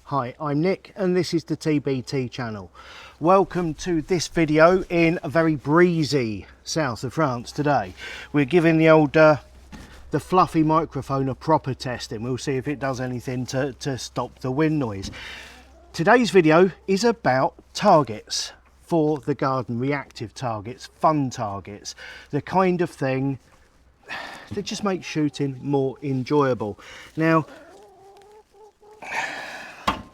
Hi, I'm Nick and this is the TBT channel. Welcome to this video in a very breezy south of France today. We're giving the old the fluffy microphone a proper testing. We'll see if it does anything to stop the wind noise. Today's video is about targets for the garden, reactive targets, fun targets, the kind of thing that just makes shooting more enjoyable. Now,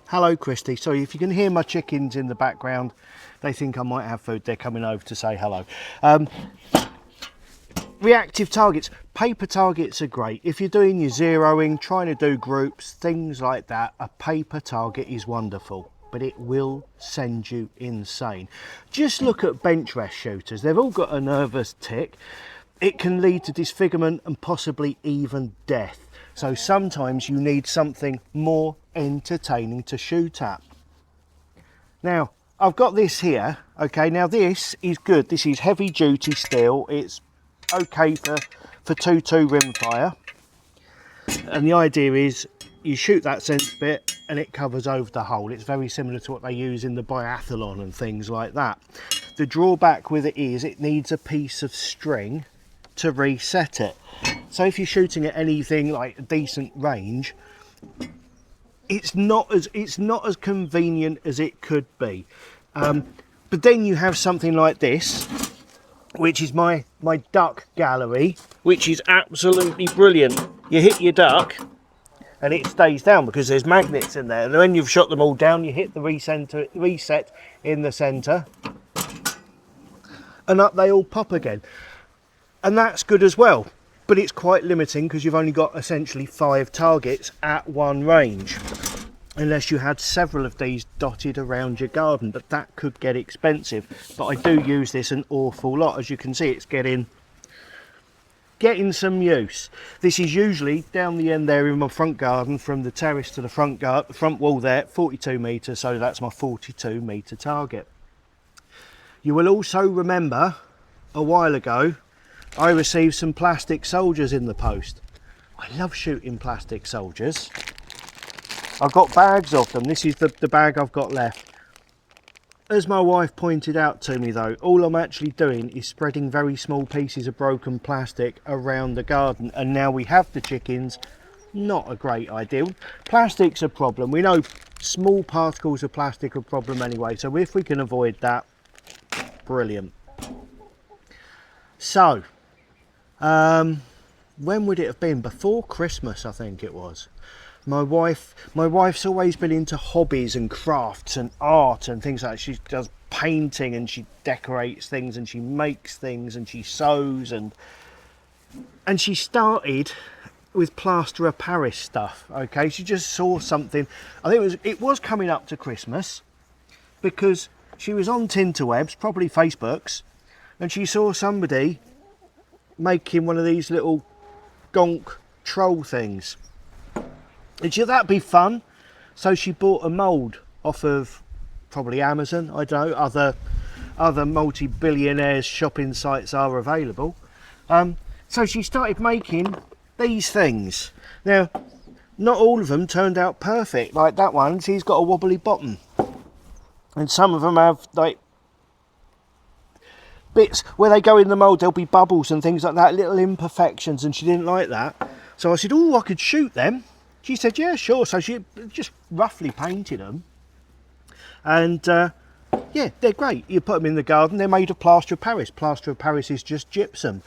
hello Christy, sorry if you can hear my chickens in the background, they think I might have food, they're coming over to say hello. Reactive targets, paper targets are great. If you're doing your zeroing, trying to do groups, things like that, a paper target is wonderful, but it will send you insane. Just look at bench rest shooters, they've all got a nervous tick. It can lead to disfigurement and possibly even death. So sometimes you need something more entertaining to shoot at. Now, I've got this here, okay, now this is good. This is heavy duty steel. It's okay for 2-2 rimfire. And the idea is you shoot that centre bit and it covers over the hole. It's very similar to what they use in the biathlon and things like that. The drawback with it is it needs a piece of string to reset it. So if you're shooting at anything like a decent range, it's not as convenient as it could be. But then you have something like this, which is my duck gallery, which is absolutely brilliant. You hit your duck and it stays down because there's magnets in there, and when you've shot them all down, you hit the reset in the center and up they all pop again. And that's good as well, but it's quite limiting because you've only got essentially 5 targets at one range, unless you had several of these dotted around your garden, but that could get expensive. But I do use this an awful lot. As you can see, it's getting some use. This is usually down the end there in my front garden, from the terrace to the front wall there, 42 metres, so that's my 42 metre target. You will also remember a while ago I received some plastic soldiers in the post. I love shooting plastic soldiers. I've got bags of them. This is the bag I've got left. As my wife pointed out to me though, all I'm actually doing is spreading very small pieces of broken plastic around the garden, and now we have the chickens. Not a great idea. Plastic's a problem. We know small particles of plastic are a problem anyway, so if we can avoid that, brilliant. So, when would it have been? Before Christmas, I think it was. My wife's always been into hobbies and crafts and art and things like that. She does painting and she decorates things and she makes things and she sews, and she started with plaster of Paris stuff. Okay, she just saw something. I think it was coming up to Christmas, because she was on Tinterwebs, probably Facebook's, and she saw somebody making one of these little gonk troll things. And she thought that'd be fun, so she bought a mould off of probably Amazon. I don't know, other multi-billionaires shopping sites are available. So she started making these things. Now, not all of them turned out perfect. Like that one, she's got a wobbly bottom, and some of them have like bits where they go in the mould, there'll be bubbles and things like that, little imperfections, and she didn't like that. So I said, oh, I could shoot them. She said, yeah, sure. So she just roughly painted them, and yeah, they're great. You put them in the garden, they're made of plaster of Paris. Plaster of Paris is just gypsum.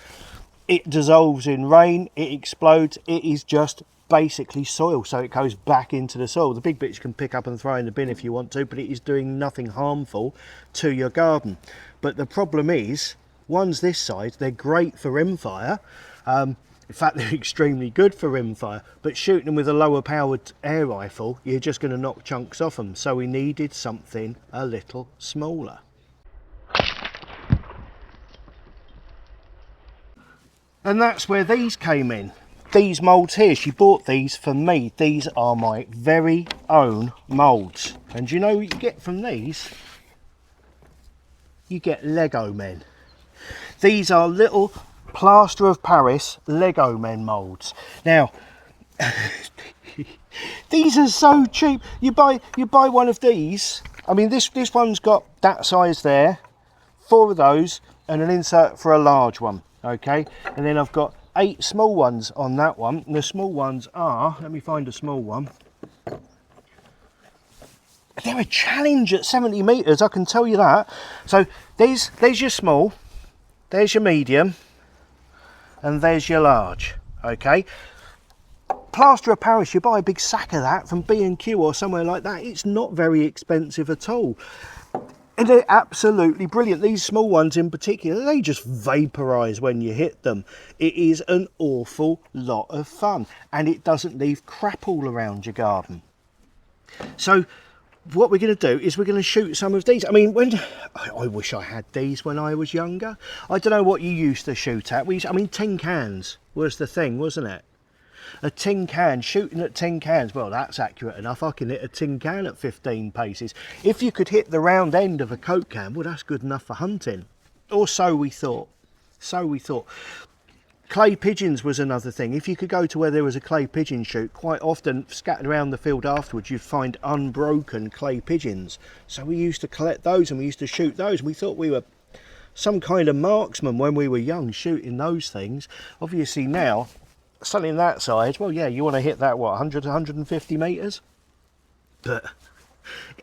It dissolves in rain, it explodes, it is just basically soil, so it goes back into the soil. The big bits you can pick up and throw in the bin if you want to, but it is doing nothing harmful to your garden. But the problem is, ones this size, they're great for rimfire. In fact, they're extremely good for rimfire, but shooting them with a lower powered air rifle, you're just going to knock chunks off them. So we needed something a little smaller. And that's where these came in. These moulds here, she bought these for me. These are my very own moulds. And you know what you get from these? You get Lego men. These are little plaster of Paris Lego men moulds. Now, These are so cheap. You buy one of these. I mean, this one's got that size there, 4 of those, and an insert for a large one. Okay, and then I've got 8 small ones on that one. And the small ones are, let me find a small one. They're a challenge at 70 meters, I can tell you that. So there's your small, there's your medium, and there's your large. Okay. Plaster of Paris, you buy a big sack of that from B&Q or somewhere like that. It's not very expensive at all. And they're absolutely brilliant. These small ones in particular, they just vaporise when you hit them. It is an awful lot of fun. And it doesn't leave crap all around your garden. So what we're going to do is we're going to shoot some of these. I mean, I wish I had these when I was younger. I don't know what you used to shoot at. I mean, tin cans was the thing, wasn't it? A tin can, shooting at tin cans, well, that's accurate enough. I can hit a tin can at 15 paces. If you could hit the round end of a Coke can, well, that's good enough for hunting. Or so we thought. So we thought. Clay pigeons was another thing. If you could go to where there was a clay pigeon shoot, quite often scattered around the field afterwards, you'd find unbroken clay pigeons. So we used to collect those and we used to shoot those. We thought we were some kind of marksman when we were young, shooting those things. Obviously now, something that size, well, yeah, you want to hit that, what, 100 to 150 metres? But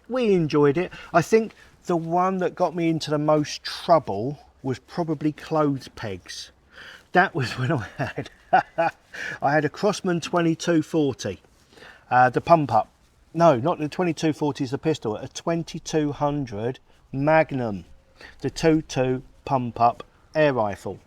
we enjoyed it. I think the one that got me into the most trouble was probably clothes pegs. That was when I had a Crossman 2240, the pump up. No, not the 2240 is the pistol, a 2200 Magnum, the 2.2 pump up air rifle.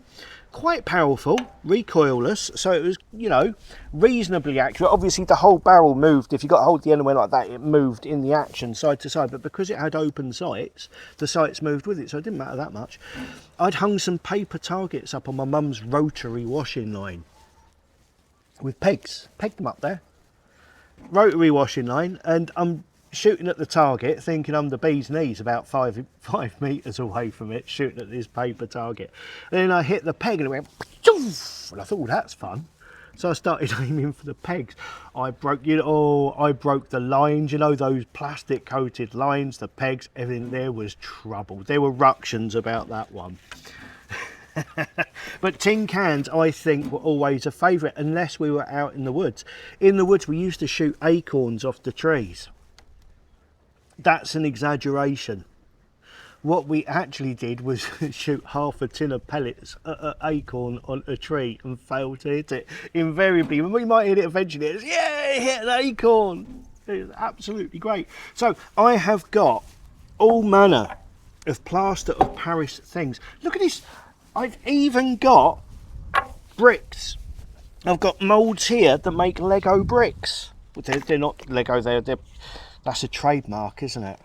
Quite powerful, recoilless, so it was, you know, reasonably accurate. Obviously the whole barrel moved. If you got hold of the end and went like that, it moved in the action side to side, but because it had open sights, the sights moved with it, so it didn't matter that much. I'd hung some paper targets up on my mum's rotary washing line with pegs, pegged them up there, rotary washing line, and I'm shooting at the target thinking I'm the bee's knees, about five metres away from it, shooting at this paper target, and then I hit the peg and it went poof, and I thought, oh, that's fun. So I started aiming for the pegs. I broke the lines, you know, those plastic coated lines, the pegs, everything. There was trouble. There were ructions about that one. But tin cans, I think, were always a favourite unless we were out in the woods. In the woods we used to shoot acorns off the trees. That's an exaggeration. What we actually did was shoot half a tin of pellets at an acorn on a tree and fail to hit it. Invariably, when we might hit it eventually, it's, yeah, hit an acorn. It's absolutely great. So I have got all manner of plaster of Paris things. Look at this. I've even got bricks. I've got moulds here that make Lego bricks. They're not Lego, that's a trademark, isn't it?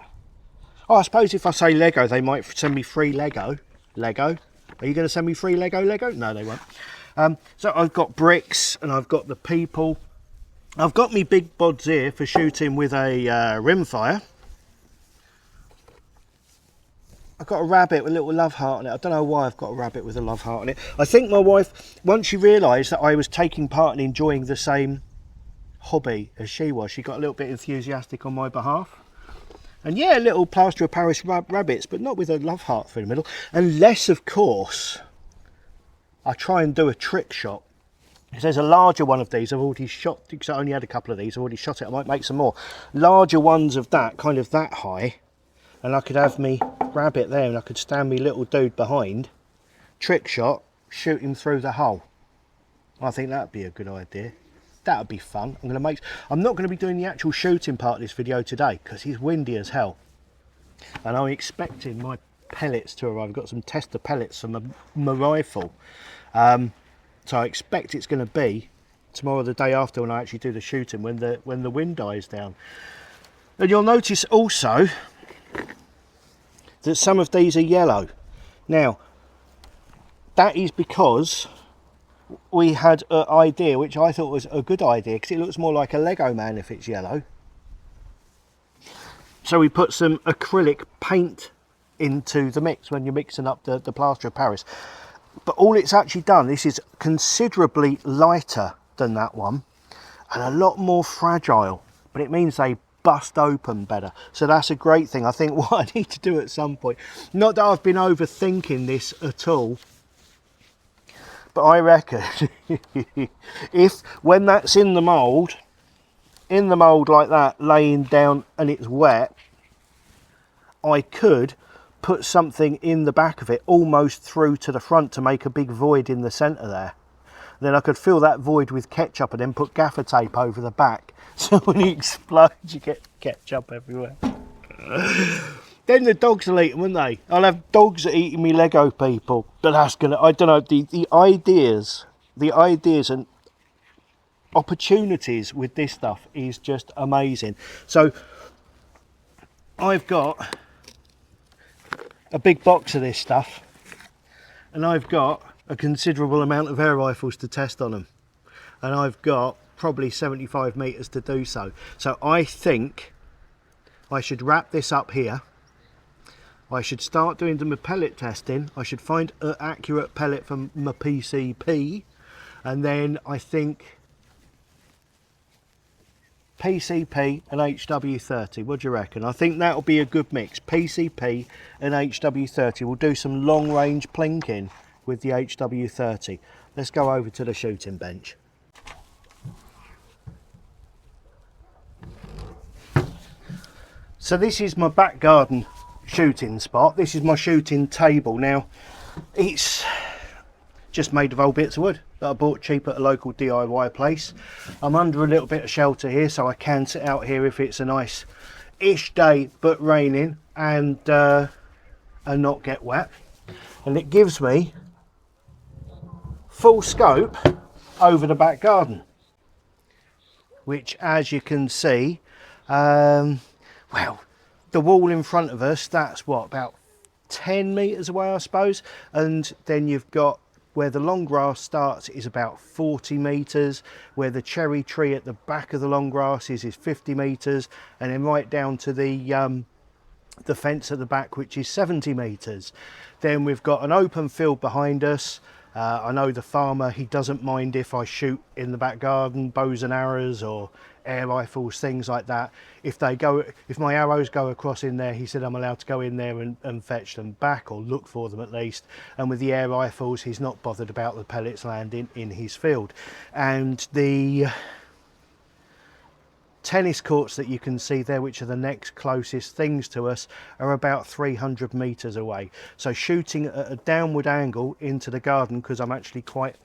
Oh, I suppose if I say Lego, they might send me free Lego. Lego? Are you going to send me free Lego? No, they won't. So I've got bricks and I've got the people. I've got me big bods here for shooting with a rimfire. I've got a rabbit with a little love heart on it. I don't know why I've got a rabbit with a love heart on it. I think my wife, once she realised that I was taking part and enjoying the same hobby as she was, she got a little bit enthusiastic on my behalf. And yeah, little plaster of Paris rabbits, but not with a love heart through the middle. Unless, of course, I try and do a trick shot. If there's a larger one of these, I've already shot, because I only had a couple of these, I've already shot it, I might make some more. Larger ones of that, kind of that high, and I could have me rabbit there and I could stand me little dude behind, trick shot, shoot him through the hole. I think that'd be a good idea. That would be fun. I'm not going to be doing the actual shooting part of this video today because it's windy as hell. And I'm expecting my pellets to arrive. I've got some tester pellets from my rifle. So I expect it's going to be tomorrow or the day after when I actually do the shooting, when the wind dies down. And you'll notice also that some of these are yellow. Now, that is because we had an idea, which I thought was a good idea, because it looks more like a Lego man if it's yellow. So we put some acrylic paint into the mix when you're mixing up the plaster of Paris. But all it's actually done, this is considerably lighter than that one. and a lot more fragile, but it means they bust open better. So that's a great thing. I think what I need to do at some point, not that I've been overthinking this at all, but I reckon if when that's in the mould like that, laying down and it's wet, I could put something in the back of it almost through to the front to make a big void in the centre there. Then I could fill that void with ketchup and then put gaffer tape over the back, so when it explodes you get ketchup everywhere. Then the dogs will eat them, won't they? I'll have dogs eating me Lego people. But that's gonna, I don't know, the ideas and opportunities with this stuff is just amazing. So I've got a big box of this stuff, and I've got a considerable amount of air rifles to test on them, and I've got probably 75 meters to do so. So I think I should wrap this up here. I should start doing my pellet testing. I should find an accurate pellet from my PCP, and then I think PCP and HW30. What do you reckon? I think that'll be a good mix. PCP and HW30. We'll do some long range plinking with the HW30. Let's go over to the shooting bench. So this is my back garden shooting spot. This is my shooting table. Now it's just made of old bits of wood that I bought cheap at a local DIY place. I'm under a little bit of shelter here, so I can sit out here if it's a nice ish day but raining, and not get wet. And it gives me full scope over the back garden, which, as you can see, well, the wall in front of us, that's what, about 10 meters away, I suppose, and then you've got where the long grass starts is about 40 meters, where the cherry tree at the back of the long grass is 50 meters, and then right down to the fence at the back, which is 70 meters. Then we've got an open field behind us. I know the farmer, he doesn't mind if I shoot in the back garden, bows and arrows or air rifles, things like that. If my arrows go across in there, he said I'm allowed to go in there and fetch them back, or look for them at least. And with the air rifles, he's not bothered about the pellets landing in his field. And the tennis courts that you can see there, which are the next closest things to us, are about 300 meters away. So shooting at a downward angle into the garden, because I'm actually quite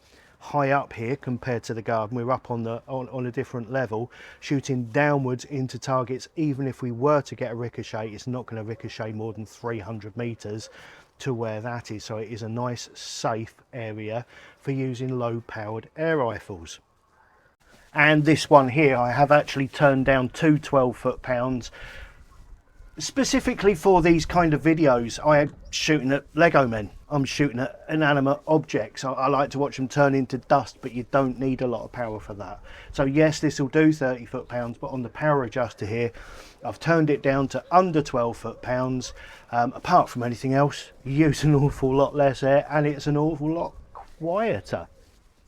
high up here compared to the garden, we're up on a different level, shooting downwards into targets, even if we were to get a ricochet, it's not going to ricochet more than 300 meters to where that is. So it is a nice safe area for using low powered air rifles. And this one here, I have actually turned down 2 12 foot-pounds specifically for these kind of videos. I am shooting at Lego men, I'm shooting at inanimate objects. I like to watch them turn into dust, but you don't need a lot of power for that. So yes, this will do 30 foot-pounds, but on the power adjuster here, I've turned it down to under 12 foot-pounds. Apart from anything else, you use an awful lot less air, and it's an awful lot quieter.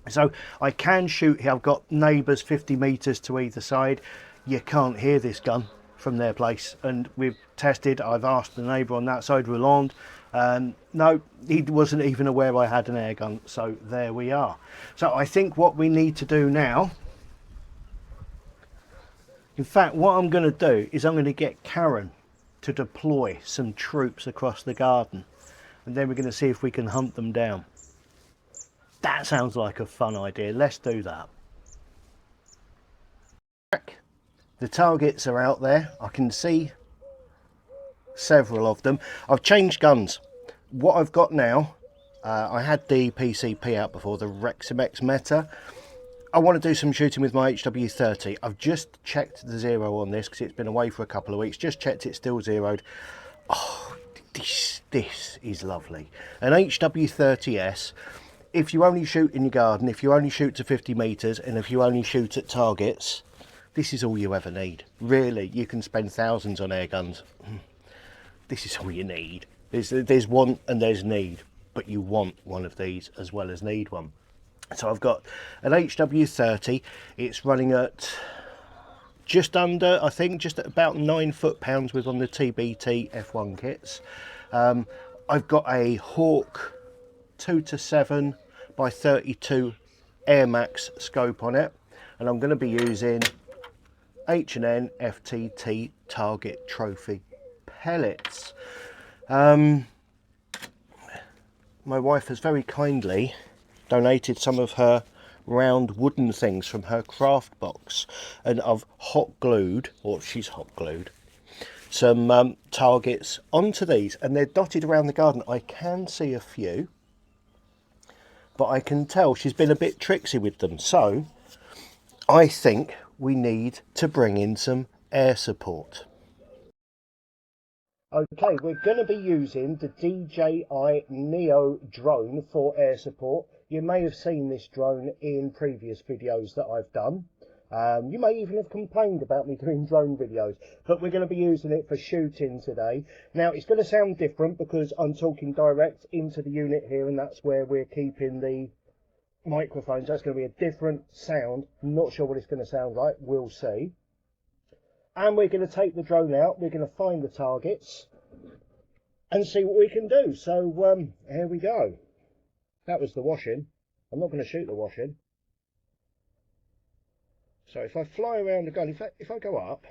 So I can shoot here. I've got neighbours 50 meters to either side. You can't hear this gun from their place, and we've tested. I've asked the neighbour on that side, Roland, no, he wasn't even aware I had an air gun. So there we are. So I think what we need to do now, in fact what I'm going to do is I'm going to get Karen to deploy some troops across the garden, and then we're going to see if we can hunt them down. That sounds like a fun idea. Let's do that. The targets are out there. I can see several of them. I've changed guns. What I've got now, I had the PCP out before, the Reximex Meta. I want to do some shooting with my HW30. I've just checked the zero on this because it's been away for a couple of weeks. Just checked it's still zeroed. Oh, this is lovely. An HW30S. If you only shoot in your garden, if you only shoot to 50 meters, and if you only shoot at targets, this is all you ever need. Really, you can spend thousands on air guns. This is all you need. There's want and there's need, but you want one of these as well as need one. So I've got an HW30. It's running at just under, I think, just at about 9 foot-pounds with on the TBT F1 kits. I've got a Hawk 2-7 by 32 Air Max scope on it, and I'm going to be using H&N FTT Target Trophy pellets. My wife has very kindly donated some of her round wooden things from her craft box, and I've hot glued, or she's hot glued, some targets onto these, and they're dotted around the garden. I can see a few, but I can tell she's been a bit tricksy with them, so I think we need to bring in some air support. Okay, we're going to be using the DJI Neo drone for air support. You may have seen this drone in previous videos that I've done. You may even have complained about me doing drone videos, but we're going to be using it for shooting today. Now, it's going to sound different because I'm talking direct into the unit here, and that's where we're keeping the microphones. That's going to be a different sound. Not sure what it's going to sound like. We'll see. And we're going to take the drone out, we're going to find the targets and see what we can do. So here we go. That was the washing. I'm not going to shoot the washing. So if I fly around the gun, if I go up,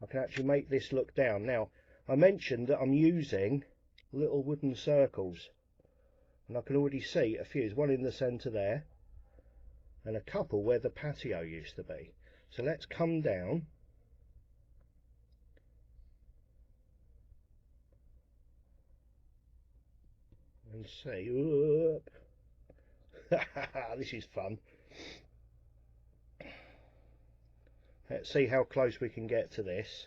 I can actually make this look down. Now, I mentioned that I'm using little wooden circles, and I can already see a few. There's one in the centre there, and a couple where the patio used to be. So let's come down. And see. This is fun. Let's see how close we can get to this.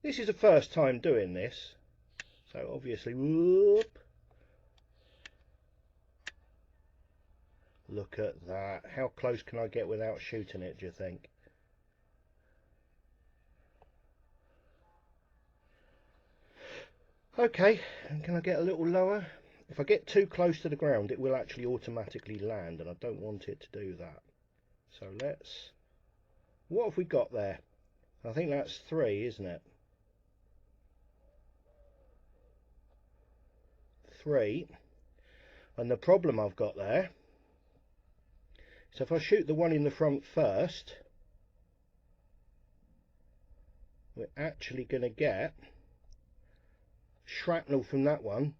This is the first time doing this, so obviously, whoop. Look at that. How close can I get without shooting it, do you think? Okay, and can I get a little lower? If I get too close to the ground, it will actually automatically land, and I don't want it to do that. So let's... What have we got there? I think that's 3, isn't it? 3. And the problem I've got there, so if I shoot the one in the front first, we're actually going to get shrapnel from that one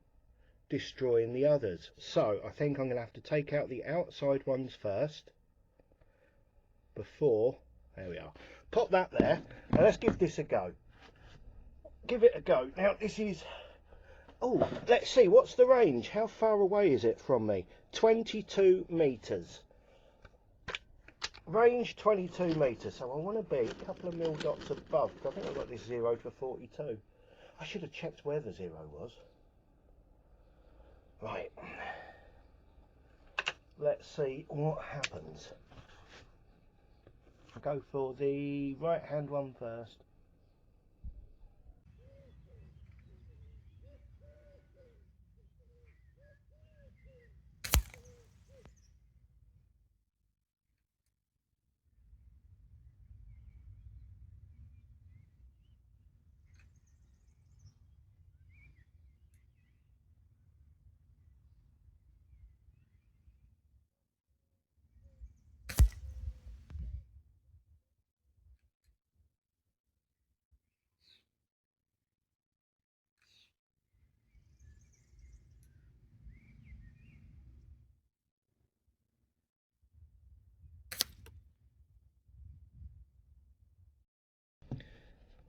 destroying the others. So I think I'm going to have to take out the outside ones first before... There we are. Pop that there. Now let's give this a go. Give it a go. Now this is... Oh, let's see. What's the range? How far away is it from me? 22 metres. Range 22 metres. So I want to be a couple of mil dots above, because I think I've got this 0 for 42. I should have checked where the 0 was. Right. Let's see what happens. I'll go for the right hand one first.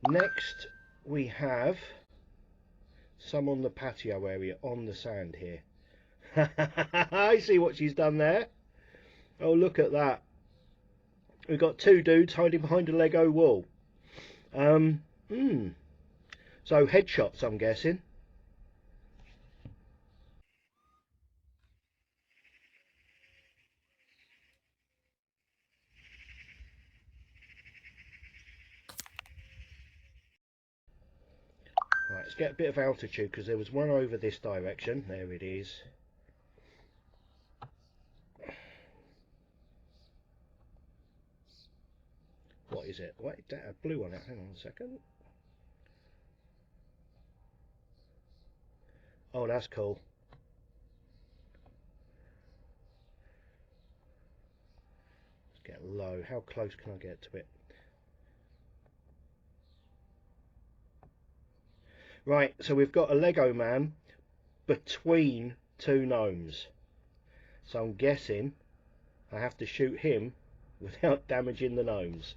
Next we have some on the patio area on the sand here. I see what she's done there. Oh, look at that. We've got 2 dudes hiding behind a Lego wall. So headshots, I'm guessing. Right, let's get a bit of altitude, because there was one over this direction. There it is. What is it? What is that? A blue one? Hang on a second. Oh, that's cool. Let's get low. How close can I get to it? Right, so we've got a Lego man between two gnomes. So I'm guessing I have to shoot him without damaging the gnomes.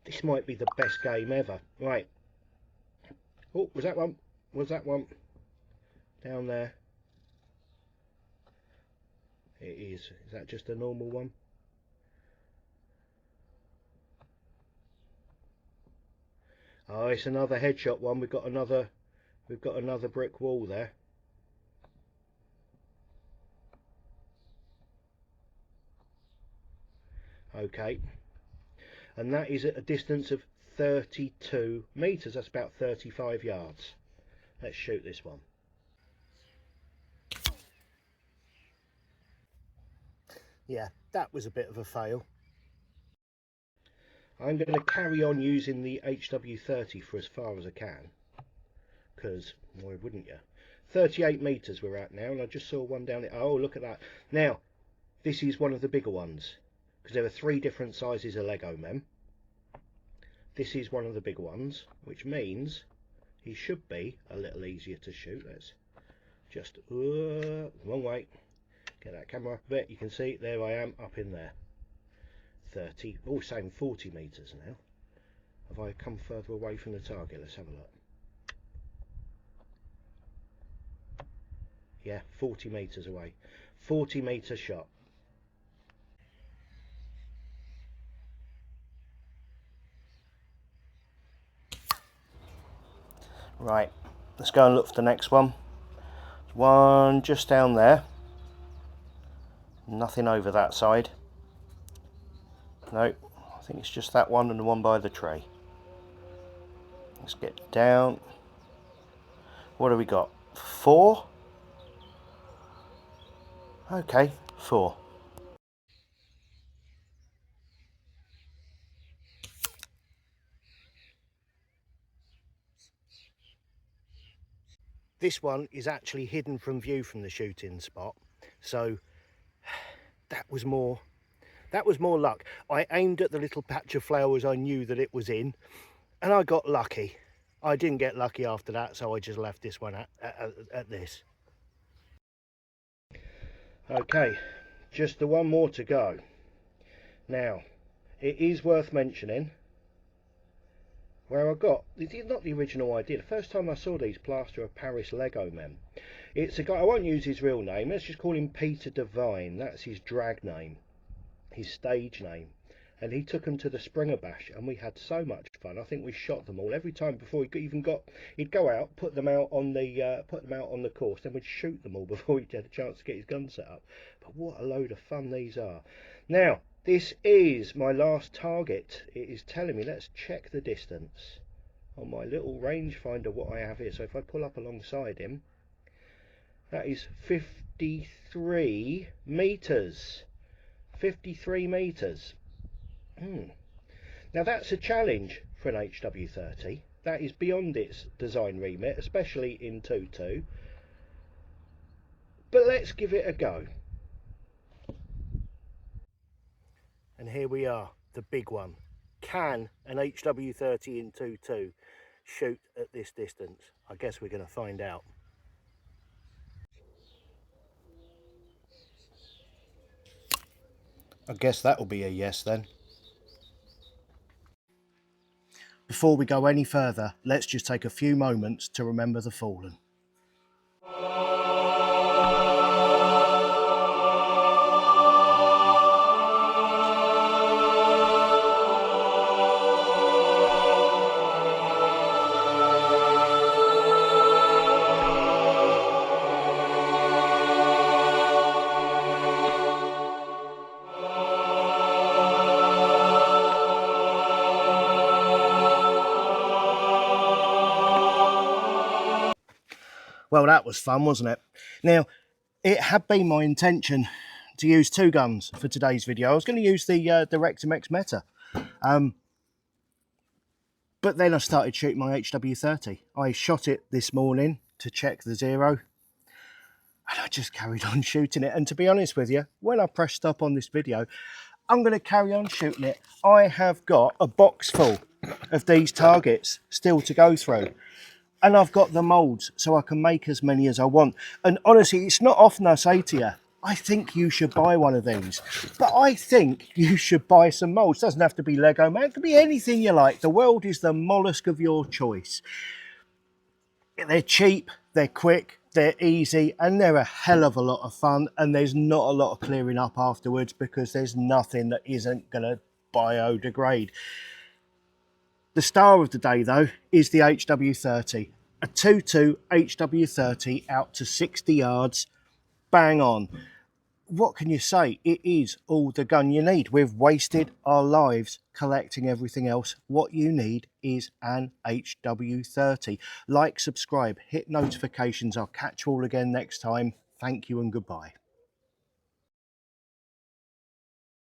This might be the best game ever. Right. Oh, was that one? Was that one? Down there. It is. Is that just a normal one? Oh, it's another headshot one. We've got another brick wall there. Okay. And that is at a distance of 32 meters. That's about 35 yards. Let's shoot this one. Yeah, that was a bit of a fail. I'm going to carry on using the HW30 for as far as I can, because why wouldn't you? 38 meters we're at now, and I just saw one down there. Oh, look at that. Now, this is one of the bigger ones, because there are 3 different sizes of Lego men. This is one of the bigger ones, which means he should be a little easier to shoot. Let's just wrong way. Get that camera up a bit. You can see there I am up in there. 30, oh, saying 40 meters now. Have I come further away from the target? Let's have a look. Yeah, 40 meters away. 40 meter shot. Right, let's go and look for the next one. One just down there. Nothing over that side. No, I think it's just that one and the one by the tree. Let's get down. What do we got? 4? Okay, 4. This one is actually hidden from view from the shooting spot, so that was more luck. I aimed at the little patch of flowers I knew that it was in, and I got lucky. I didn't get lucky after that, so I just left this one at this. Okay, just the one more to go. Now, it is worth mentioning where I got, this is not the original idea. The first time I saw these Plaster of Paris Lego men, it's a guy, I won't use his real name, let's just call him Peter Devine. That's his drag name, his stage name. And he took them to the Springer Bash, and we had so much fun. I think we shot them all every time before he even got. He'd go out, put them out on the course, then we'd shoot them all before he'd had a chance to get his gun set up. But what a load of fun these are! Now this is my last target. It is telling me. Let's check the distance on my little rangefinder. What I have here. So if I pull up alongside him, that is 53 meters. 53 meters. Now that's a challenge for an HW30. That is beyond its design remit, especially in 2.2. But let's give it a go. And here we are, the big one. Can an HW30 in 2.2 shoot at this distance? I guess we're going to find out. I guess that will be a yes then. Before we go any further, let's just take a few moments to remember the fallen. Well, that was fun, wasn't it? Now, it had been my intention to use two guns for today's video. I was going to use the Rectum X Meta. But then I started shooting my HW30. I shot it this morning to check the zero. And I just carried on shooting it. And to be honest with you, when I press stop on this video, I'm going to carry on shooting it. I have got a box full of these targets still to go through. And I've got the moulds, so I can make as many as I want. And honestly, it's not often I say to you, I think you should buy one of these. But I think you should buy some moulds. It doesn't have to be Lego, man. It could be anything you like. The world is the mollusk of your choice. They're cheap, they're quick, they're easy, and they're a hell of a lot of fun. And there's not a lot of clearing up afterwards because there's nothing that isn't going to biodegrade. The star of the day, though, is the HW30. A 2.2 HW30 out to 60 yards, bang on. What can you say? It is all the gun you need. We've wasted our lives collecting everything else. What you need is an HW30. Like, subscribe, hit notifications. I'll catch you all again next time. Thank you and goodbye.